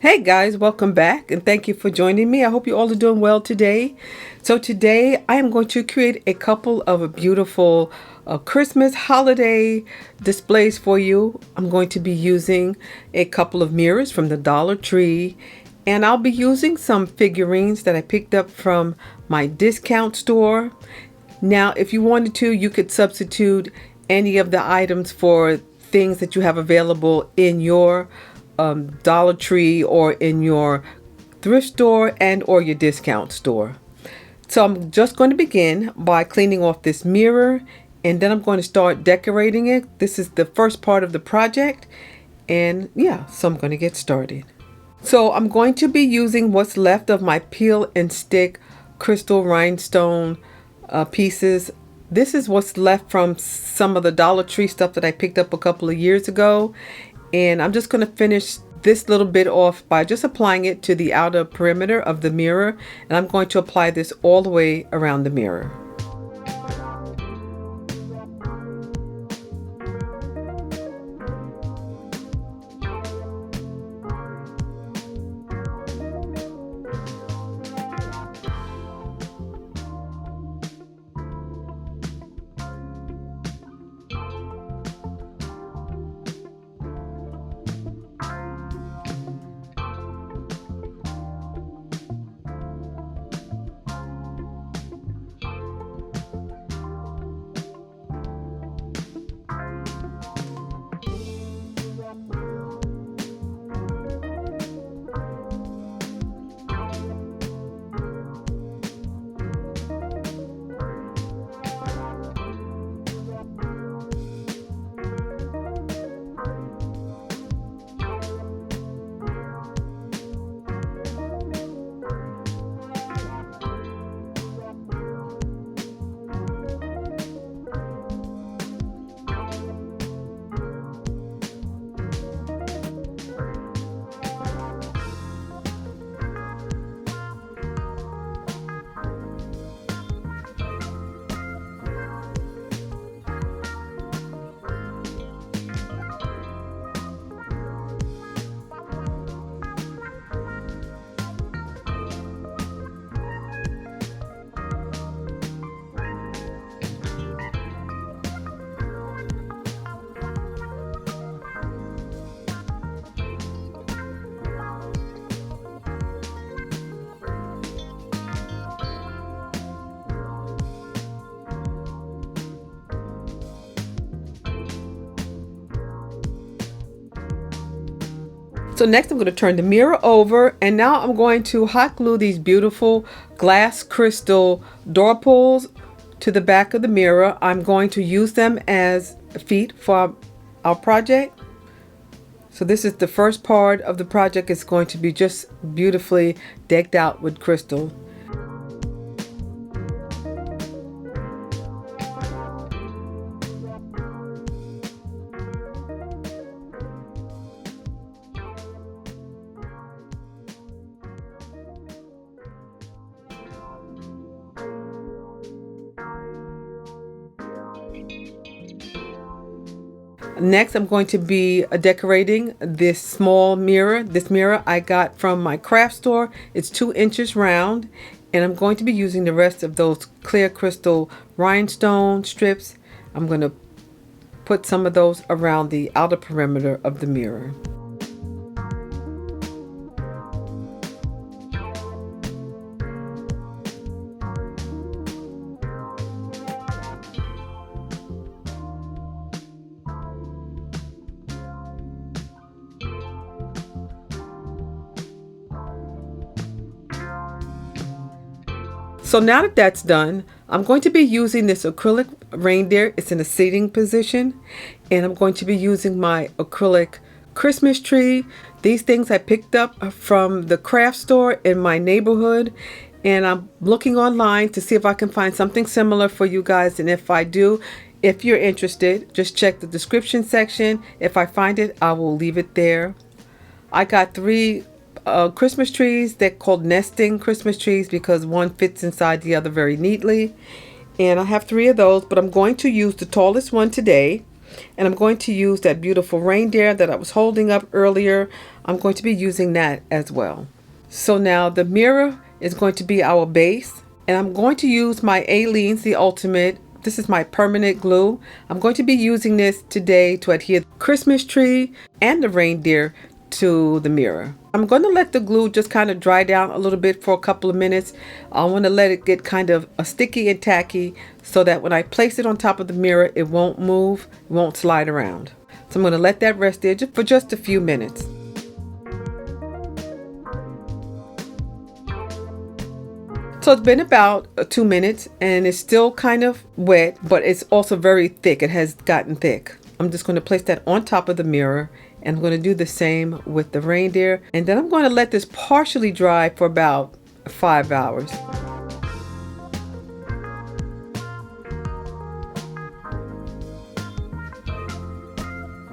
Hey guys, welcome back and thank you for joining me. I hope you all are doing well today. So today I am going to create a couple of beautiful Christmas holiday displays for you. I'm going to be using a couple of mirrors from the Dollar Tree, and I'll be using some figurines that I picked up from my discount store. Now, if you wanted to, you could substitute any of the items for things that you have available in your Dollar Tree or in your thrift store and or your discount store. So I'm just going to begin by cleaning off this mirror, and then I'm going to start decorating it. This is the first part of the project, and yeah, so I'm going to get started. So I'm going to be using what's left of my peel and stick crystal rhinestone pieces. This is what's left from some of the Dollar Tree stuff that I picked up a couple of years ago. And I'm just going to finish this little bit off by just applying it to the outer perimeter of the mirror. And I'm going to apply this all the way around the mirror. So next I'm going to turn the mirror over, and now I'm going to hot glue these beautiful glass crystal door pulls to the back of the mirror. I'm going to use them as feet for our project. So this is the first part of the project. It's going to be just beautifully decked out with crystal. Next, I'm going to be decorating this small mirror. This mirror I got from my craft store. It's 2 inches round, and I'm going to be using the rest of those clear crystal rhinestone strips. I'm going to put some of those around the outer perimeter of the mirror. So now that that's done, I'm going to be using this acrylic reindeer. It's in a seating position, and I'm going to be using my acrylic Christmas tree. These things I picked up from the craft store in my neighborhood, and I'm looking online to see if I can find something similar for you guys. And if I do, if you're interested, just check the description section. If I find it, I will leave it there. I got 3 Christmas trees. They're called nesting Christmas trees because one fits inside the other very neatly. And I have 3 of those, but I'm going to use the tallest one today. And I'm going to use that beautiful reindeer that I was holding up earlier. I'm going to be using that as well. So now the mirror is going to be our base. And I'm going to use my Aleene, the Ultimate. This is my permanent glue. I'm going to be using this today to adhere the Christmas tree and the reindeer to the mirror. I'm going to let the glue just kind of dry down a little bit for a couple of minutes. I want to let it get kind of sticky and tacky so that when I place it on top of the mirror, it won't move, it won't slide around. So I'm going to let that rest there for just a few minutes. So it's been about 2 minutes and it's still kind of wet, but it's also very thick. It has gotten thick. I'm just going to place that on top of the mirror, and I'm going to do the same with the reindeer. And then I'm going to let this partially dry for about 5 hours.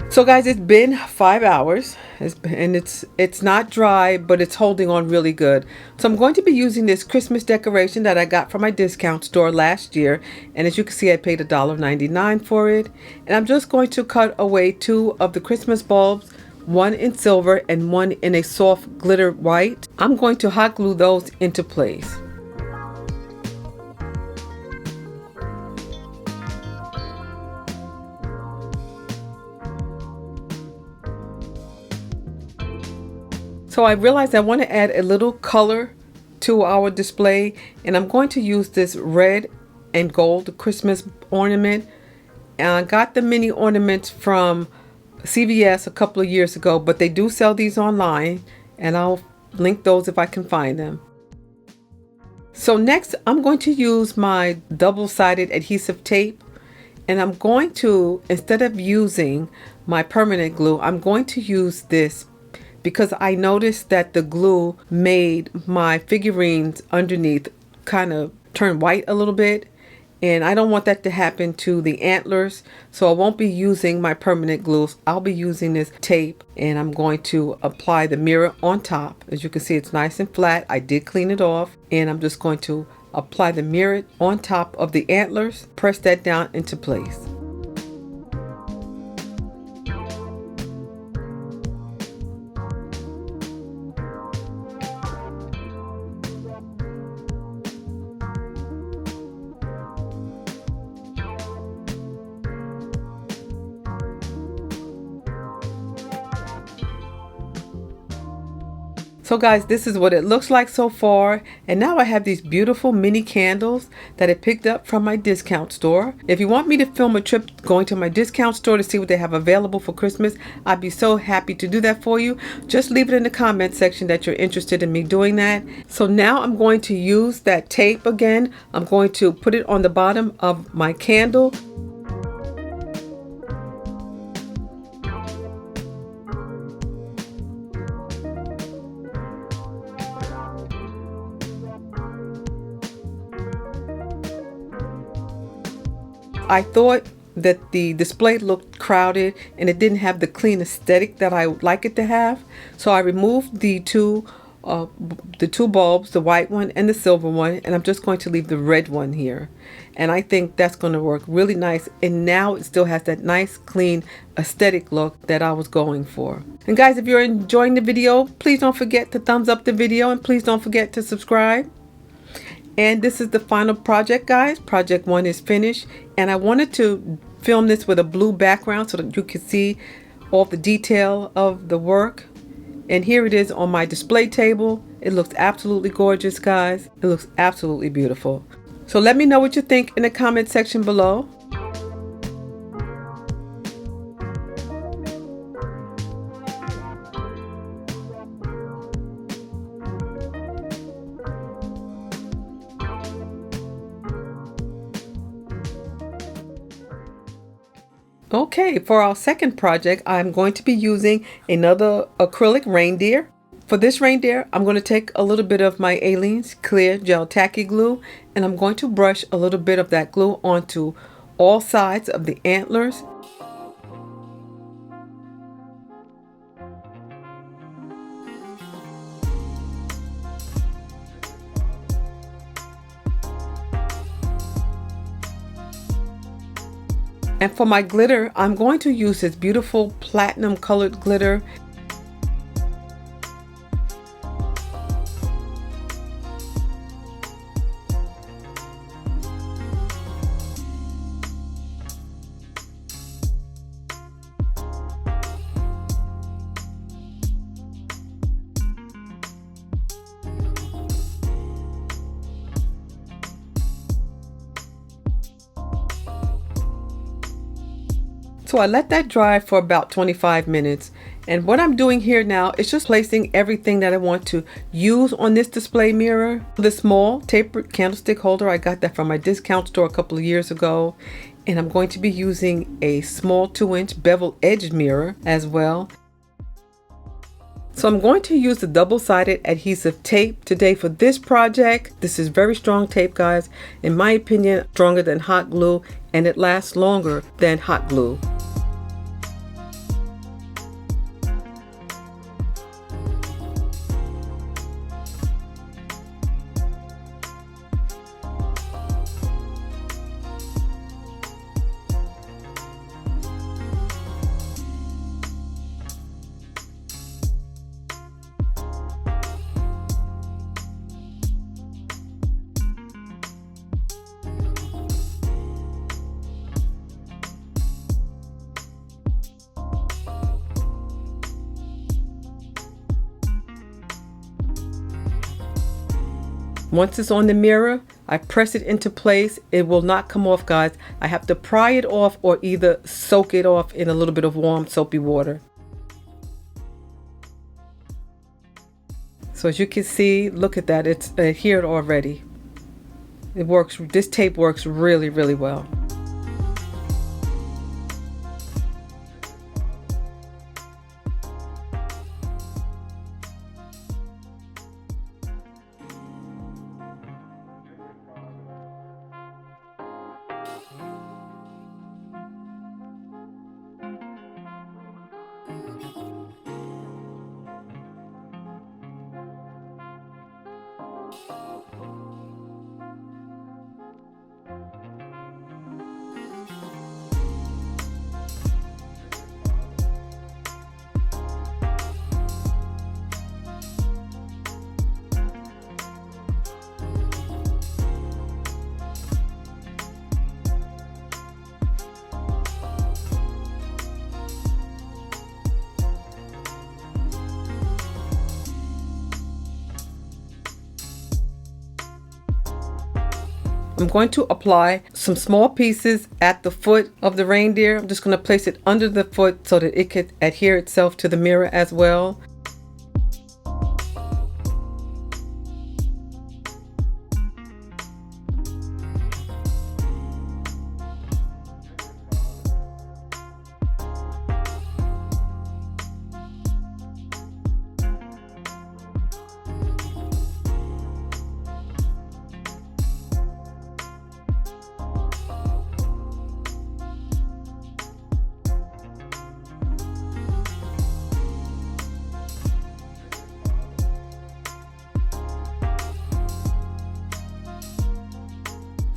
So guys, it's been 5 hours and it's not dry, but it's holding on really good. So I'm going to be using this Christmas decoration that I got from my discount store last year. And as you can see, I paid $1.99 for it. And I'm just going to cut away 2 of the Christmas bulbs, one in silver and one in a soft glitter white. I'm going to hot glue those into place. So I realized I want to add a little color to our display, and I'm going to use this red and gold Christmas ornament. And I got the mini ornaments from CVS a couple of years ago, but they do sell these online, and I'll link those if I can find them. So next I'm going to use my double-sided adhesive tape, and I'm going to, instead of using my permanent glue, I'm going to use this because I noticed that the glue made my figurines underneath kind of turn white a little bit, and I don't want that to happen to the antlers, so I won't be using my permanent glue. I'll be using this tape, and I'm going to apply the mirror on top. As you can see, it's nice and flat. I did clean it off, and I'm just going to apply the mirror on top of the antlers, press that down into place. So guys, this is what it looks like so far. And now I have these beautiful mini candles that I picked up from my discount store. If you want me to film a trip going to my discount store to see what they have available for Christmas, I'd be so happy to do that for you. Just leave it in the comment section that you're interested in me doing that. So now I'm going to use that tape again. I'm going to put it on the bottom of my candle. I thought that the display looked crowded and it didn't have the clean aesthetic that I would like it to have. So I removed the two bulbs, the white one and the silver one, and I'm just going to leave the red one here. And I think that's going to work really nice. And now it still has that nice, clean, aesthetic look that I was going for. And guys, if you're enjoying the video, please don't forget to thumbs up the video, and please don't forget to subscribe. And this is the final project, guys. Project 1 is finished, and I wanted to film this with a blue background so that you can see all the detail of the work. And here it is on my display table. It looks absolutely gorgeous, guys. It looks absolutely beautiful. So let me know what you think in the comment section below. Okay, for our second project, I'm going to be using another acrylic reindeer. For this reindeer, I'm going to take a little bit of my Aleene's clear gel tacky glue, and I'm going to brush a little bit of that glue onto all sides of the antlers. And for my glitter, I'm going to use this beautiful platinum colored glitter. So I let that dry for about 25 minutes. And what I'm doing here now is just placing everything that I want to use on this display mirror. The small tapered candlestick holder, I got that from my discount store a couple of years ago. And I'm going to be using a small 2-inch bevel edged mirror as well. So I'm going to use the double-sided adhesive tape today for this project. This is very strong tape, guys. In my opinion, stronger than hot glue, and it lasts longer than hot glue. Once it's on the mirror, I press it into place. It will not come off, guys. I have to pry it off or either soak it off in a little bit of warm soapy water. So as you can see, look at that, it's adhered already. It works, this tape works really, really well. I'm going to apply some small pieces at the foot of the reindeer. I'm just going to place it under the foot so that it could adhere itself to the mirror as well.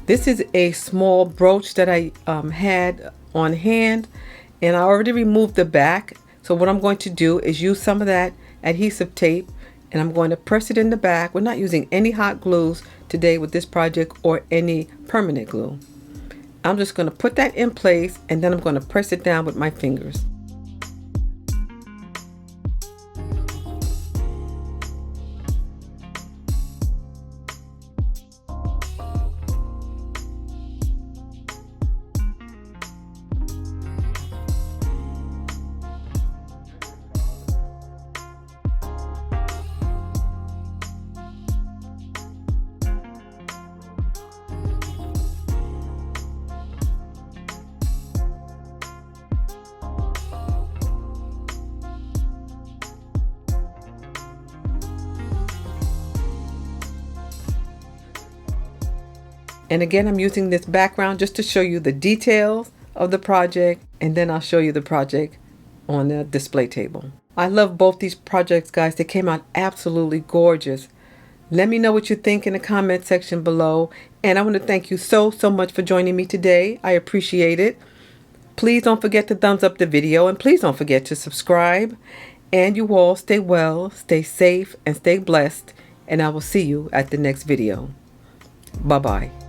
This is a small brooch that I had on hand, and I already removed the back. So what I'm going to do is use some of that adhesive tape, and I'm going to press it in the back. We're not using any hot glues today with this project or any permanent glue. I'm just going to put that in place, and then I'm going to press it down with my fingers. And again, I'm using this background just to show you the details of the project, and then I'll show you the project on the display table. I love both these projects, guys. They came out absolutely gorgeous. Let me know what you think in the comment section below. And I want to thank you so much for joining me today. I appreciate it. Please don't forget to thumbs up the video, and please don't forget to subscribe. And you all stay well, stay safe, and stay blessed. And I will see you at the next video. Bye-bye.